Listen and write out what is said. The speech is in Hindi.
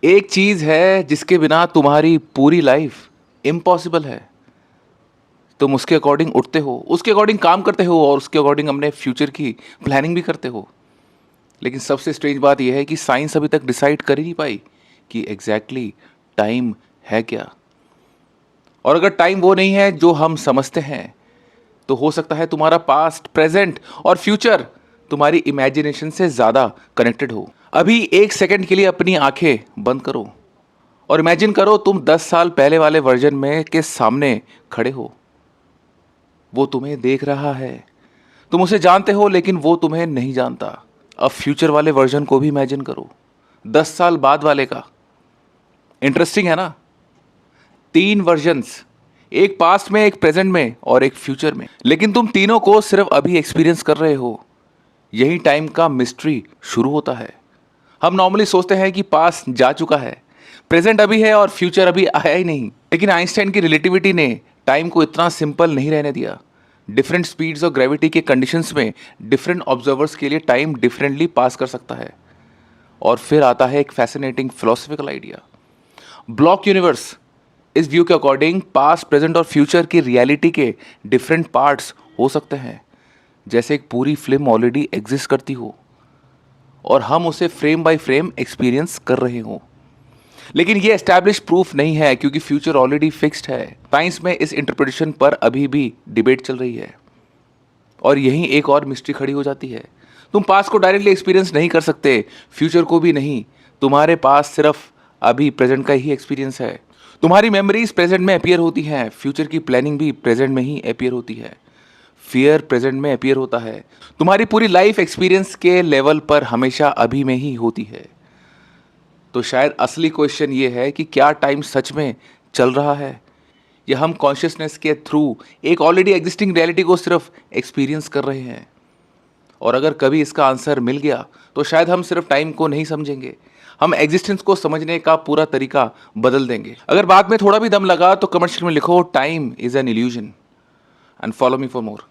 एक चीज है जिसके बिना तुम्हारी पूरी लाइफ इम्पॉसिबल है। तुम उसके अकॉर्डिंग उठते हो, उसके अकॉर्डिंग काम करते हो और उसके अकॉर्डिंग अपने फ्यूचर की प्लानिंग भी करते हो। लेकिन सबसे स्ट्रेंज बात यह है कि साइंस अभी तक डिसाइड कर ही नहीं पाई कि एग्जैक्टली टाइम है क्या। और अगर टाइम वो नहीं है जो हम समझते हैं, तो हो सकता है तुम्हारा पास्ट, प्रेजेंट और फ्यूचर तुम्हारी इमेजिनेशन से ज़्यादा कनेक्टेड हो। अभी एक सेकंड के लिए अपनी आंखें बंद करो और इमेजिन करो तुम 10 साल पहले वाले वर्जन में के सामने खड़े हो। वो तुम्हें देख रहा है, तुम उसे जानते हो लेकिन वो तुम्हें नहीं जानता। अब फ्यूचर वाले वर्जन को भी इमेजिन करो, 10 साल बाद वाले का। इंटरेस्टिंग है ना? तीन वर्जन्स, एक पास्ट में, एक प्रेजेंट में और एक फ्यूचर में, लेकिन तुम तीनों को सिर्फ अभी एक्सपीरियंस कर रहे हो। यही टाइम का मिस्ट्री शुरू होता है। हम नॉर्मली सोचते हैं कि पास्ट जा चुका है, प्रेजेंट अभी है और फ्यूचर अभी आया ही नहीं। लेकिन आइंस्टाइन की रिलेटिविटी ने टाइम को इतना सिंपल नहीं रहने दिया। डिफरेंट स्पीड्स और ग्रेविटी के कंडीशंस में डिफरेंट ऑब्जर्वर्स के लिए टाइम डिफरेंटली पास कर सकता है। और फिर आता है एक fascinating philosophical idea, block universe. इस व्यू के अकॉर्डिंग पास्ट, प्रेजेंट और फ्यूचर की रियलिटी के डिफरेंट पार्ट्स हो सकते हैं, जैसे एक पूरी फिल्म ऑलरेडी एग्जिस्ट करती हो और हम उसे फ्रेम बाय फ्रेम एक्सपीरियंस कर रहे हो। लेकिन ये एस्टैब्लिश प्रूफ नहीं है क्योंकि फ्यूचर ऑलरेडी फिक्स्ड है। साइंस में इस इंटरप्रिटेशन पर अभी भी डिबेट चल रही है। और यहीं एक और मिस्ट्री खड़ी हो जाती है। तुम पास्ट को डायरेक्टली एक्सपीरियंस नहीं कर सकते, फ्यूचर को भी नहीं। तुम्हारे पास सिर्फ अभी प्रेजेंट का ही एक्सपीरियंस है। तुम्हारी मेमोरीज प्रेजेंट में अपीयर होती हैं, फ्यूचर की प्लानिंग भी प्रेजेंट में ही अपीयर होती है। फियर प्रेजेंट में अपीयर होता है। तुम्हारी पूरी लाइफ एक्सपीरियंस के लेवल पर हमेशा अभी में ही होती है। तो शायद असली क्वेश्चन ये है कि क्या टाइम सच में चल रहा है, या हम कॉन्शियसनेस के थ्रू एक ऑलरेडी एग्जिस्टिंग रियलिटी को सिर्फ एक्सपीरियंस कर रहे हैं। और अगर कभी इसका आंसर मिल गया तो शायद हम सिर्फ टाइम को नहीं समझेंगे, हम एग्जिस्टेंस को समझने का पूरा तरीका बदल देंगे। अगर बात में थोड़ा भी दम लगा तो कमेंट सेक्शन में लिखो time is an illusion and follow me for more.